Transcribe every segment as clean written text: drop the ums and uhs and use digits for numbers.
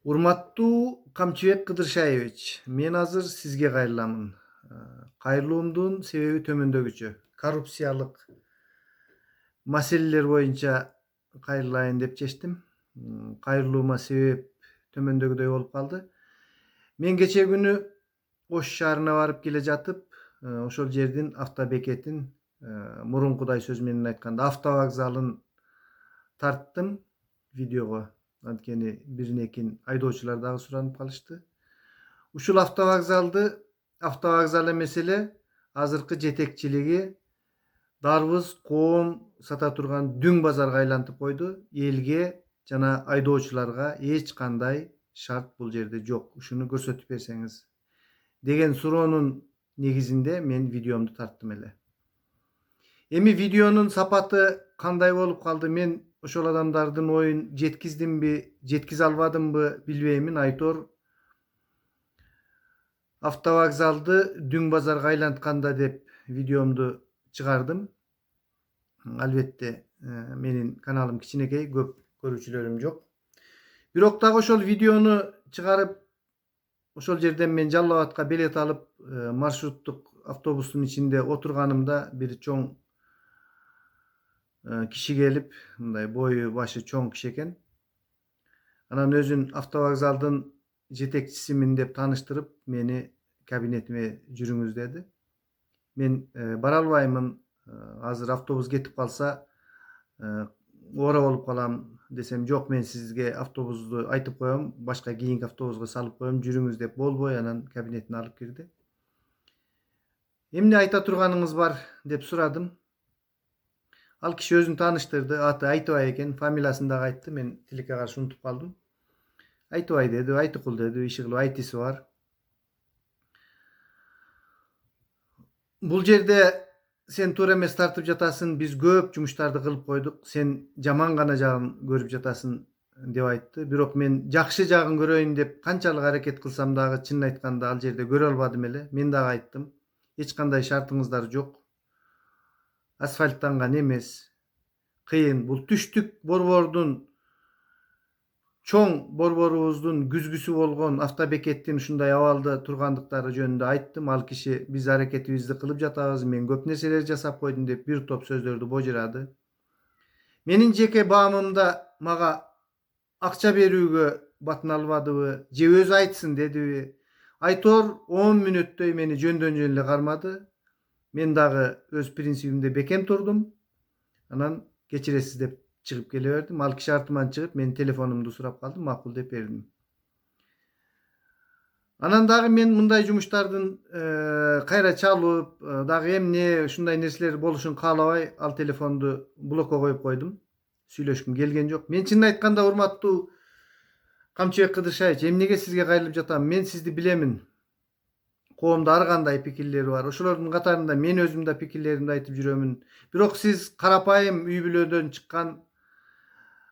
Урматтуу Камчыбек Кыдыршаевич, мен азыр сизге кайрыламын. Кайрылуумдун себеби төмөндөгүчө. Коррупциялык маселелер боюнча кайрылайын деп чечтим. Кайрылуума себеп төмөндөгүдөй болуп калды. Мен кече күнү Ош шаарына барып келе жатып, ошол жердин автобекетин, мурункудай сөз менен айтканда автовокзалын тарттым видеого. Анткени биринекин айдоочулар дагы суранып калышты. Ушул автовокзал эмес эле азыркы жетекчилиги дарбыз коом сата турган дүң базарга айлантып койду. Элге жана айдоочуларга эч кандай шарт бул жерде жок. Ушуну көрсөтүп берсеңиз деген суроонун негизинде мен видеомду тарттым эле. Эми видеонун сапаты кандай болуп калды, мен ошол адамдардын оюн жеткиздимби, жеткизе албадымбы билбеймин. Айтор автовокзалды дүң базарга айлантканда деп видеомду чыгардым. Албетте менин каналым кичинекей, көп көрүүчүлөрүм жок. Бирок дагы ошол видеону чыгарып, ошол жерден мен Жалал Абадка билет алып, маршруттук автобустун ичинде отурганымда бир чоң киши келип, мындай бою башы чоң киши экен. Анан өзүн автовокзалдын жетекчисимин деп тааныштырып, мени кабинетиме жүрүңүз деди. Мен бара албаймын, азыр автобус кетип калса оора болуп калам десем, жок, мен сизге автобусту айтып коем, башка кийинки автобуска салып коем, жүрүңүз деп болбой анан кабинетине алып кирди. Эмне айта турганыңыз бар деп сурадым. Ал киши өзүн тааныштырды, аты Айтыбай экен, фамилиясын дагы айтты, мен тилекке каршы унутуп калдым. Айтыбай деди, Айтыкул деди, иши кылып айтысы бар. Бул жерде сен туура эмес тартып жатасың, биз көп жумуштарды кылып койдук, сен жаман гана жагын көрүп жатасың деп айтты. Бирок мен жакшы жагын көрөйүн деп канчалык аракет кылсам дагы, чынын айтканда ал жерде көрө албадым эле. Мен дагы айттым, эч кандай шартыңыздар жок. Асфальттанган эмес, кыйын. Бул түштүк борбордун, чоң борборубуздун күзгүсү болгон автобекеттин ушундай абалда тургандыктары жөнүндө айттым. Ал киши биз аракетибизди кылып жатабыз, мен көп нерселер жасап койдум деп бир топ сөздөрдү божурады. Менин жеке баамымда мага акча берүүгө батын албадыбы, же өзү айтсын дедиби? Айтор 10 мүнөттөй мени жөндөн жөн эле кармады. Мен дагы өз принцибимде бекем турдум. Анан кечиресиз деп чыгып келе бердим. Ал киши артыман чыгып, менин телефонумду сурап калды, макул деп бердим. Анан дагы мен мындай жумуштардын кайра чалып, дагы эмне ушундай нерселер болушун каалабай, ал телефонду блокко коюп койдум. Сүйлөшкүм келген жок. Мен чынын айтканда, урматтуу Камчыбек Кыдыршаевич, эмнеге сизге кайрылып жатам? Мен сизди билемин. Коомдо ар кандай пикирлери бар. Ошолордун катарында мен өзүм да пикирлеримди айтып жүрөмүн. Бирок сиз карапайым үй бүлөдөн чыккан,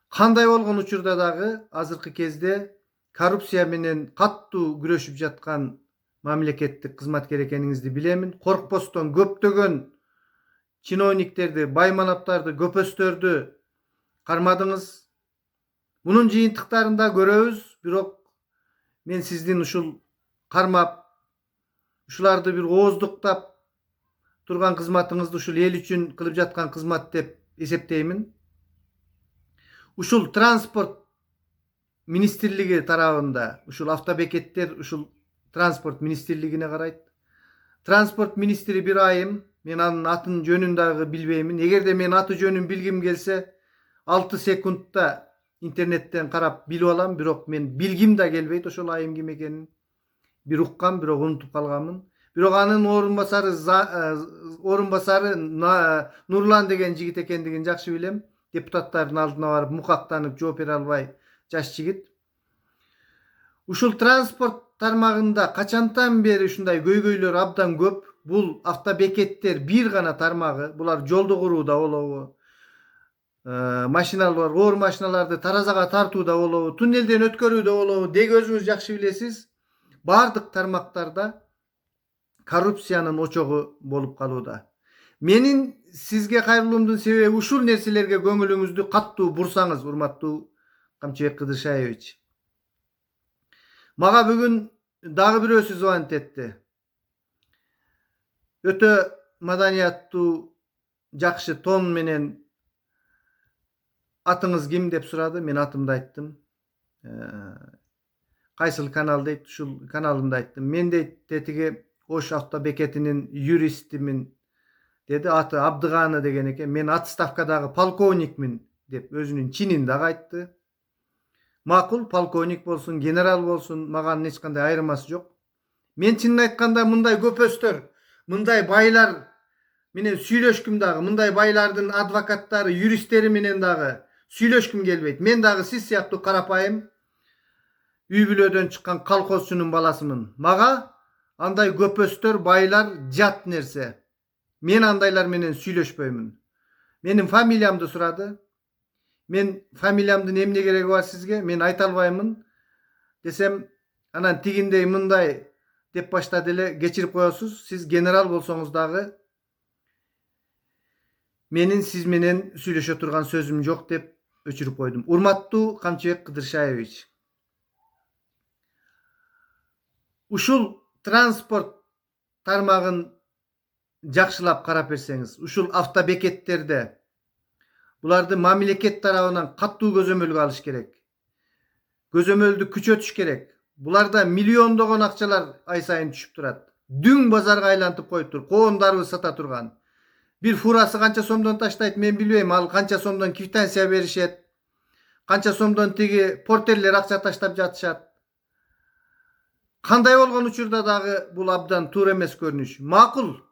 кандай болгон учурда дагы азыркы кезде коррупция менен каттуу күрөшүп жаткан мамлекеттик кызматкер экениңизди билемин. Коркпостон көптөгөн чиновниктерди, байманаптарды, көпөстөрдү кармадыңыз. Мунун жыйынтыктарын да көрөбүз, бирок мен сиздин ушул кармап, ушуларды бир ооздуктап турган кызматыңызды ушул эл үчүн кылып жаткан кызмат деп эсептеймин. Ушул транспорт министрлиги тарабында, ушул автобекеттер ушул транспорт министрлигине карайт. Транспорт министри бир айым, мен анын атын жөнүн дагы билбеймин. Эгерде мен аты жөнүн билгим келсе, 6 секундта интернеттен карап билип алам, бирок мен билгим да келбейт ошол айым ким экенин. Бир уккам, бирок унутуп калганмын. Бирок анын орунбасары Нурлан деген жигит экендигин жакшы билем. Депутаттардын алдына барып мукактанып жооп бере албай жаш жигит. Ушул транспорт тармагында качантан бери ушундай көйгөйлөр абдан көп. Бул автобекеттер бир гана тармагы. Булар жолду курууда болобу, машиналар, оор машиналарды таразага тартууда болобу, туннелден өткөрүүдө болобу, деги өзүңүз жакшы билесиз. Бардык тармактарда коррупциянын очогу болуп калууда. Менин сизге кайрылуумдун себеби ушул нерселерге көңүлүңүздү каттуу бурсаңыз, урматтуу Камчыбек Кыдыршаевич. Maga бүгүn дагы бирөөсү звонить этти. Өтө маданияттуу, жакшы тон менен атыңыз ким деп сурады. Мен атымды айттым. Кайсыл канал дейт, ушул каналымды айттым. Мен дейт тетиги Ош автобекетинин юристимин деди. Аты Абдыганы деген экен. Мен отставкадагы полковникмин деп өзүнүн чинин дагы айтты. Макул, полковник болсун, генерал болсун, мага эч кандай айырмасы жок. Мен чынын айтканда мындай көпөстөр, мындай байлар менен сүйлөшкүм дагы, мындай байлардын адвокаттары, юристтери менен дагы сүйлөшкүм келбейт. Мен дагы сиз сыяктуу карапайым үй бүлөдөн чыккан колхозчунун баласымын. Мага андай көпөстөр, байлар жат нерсе. Мен андайлар менен сүйлөшпөймүн. Менин фамилиямды сурады. Мен фамилиямдын эмне кереги бар сизге? Мен айта албаймын десем, анан тигиндей мындай деп баштады эле, кечирип коесуз. Сиз генерал болсоңуз дагы менин сиз менен сүйлөшө турган сөзүм жок деп өчүрүп койдум. Урматтуу Камчыбек Кыдыршаевич, ушул транспорт тармагын жакшылап карап берсеңиз, ушул автобекеттерде буларды мамлекет тарабынан катуу көзөмөлгө алыш керек. Көзөмөлдү күчөтүш керек. Буларда миллиондогон акчалар ай сайын түшүп турат. Дүң базарга айлантып коюптур. Коондарыбыз сата турган. Бир фурасы канча сомдон таштайт, мен билбейм. Ал канча сомдон квитанция беришет. Канча сомдон тиги портерлер акча таштап жатышат. Кандай болгон учурда дагы бул абдан туура эмес көрүнүш. Макул,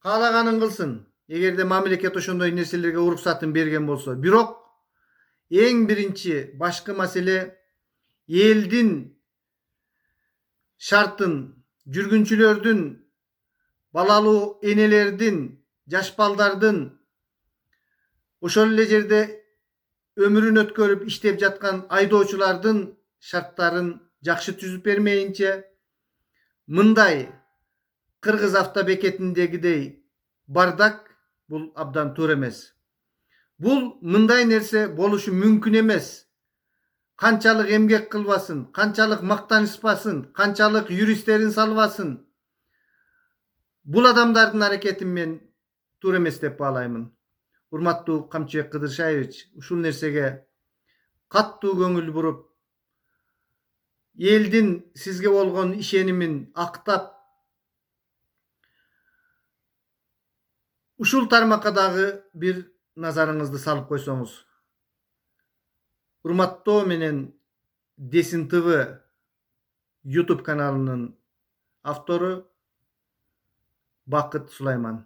каалаганын кылсын. Эгерде мамлекет ошондой нерселерге уруксатын берген болсо. Бирок эң биринчи башкы маселе элдин шартын, жүргүнчүлөрдүн, балалуу энелердин, жаш балдардын ошол эле жерде өмүрүн өткөрүп иштеп жаткан айдоочулардын шарттарын жакшы түзүп бермейинче, мындай Кыргыз автобекетиндегидей бардак бул абдан туура эмес. Бул мындай нерсе болушу мүмкүн эмес. Канчалык эмгек кылбасын, канчалык мактанышпасын, канчалык юристтерин салбасын. Бул адамдардын аракетин мен туура эмес деп баалаймын. Урматтуу Камчыбек Кыдыршаевич, ушул нерсеге каттуу көңүл буруп, элдин сизге болгон ишенимин актап, ушул тармакка дагы бир назарыңызды салып койсоңуз. Урматтоо менен Десин ТВ YouTube каналынын автору Бакыт Сулайман.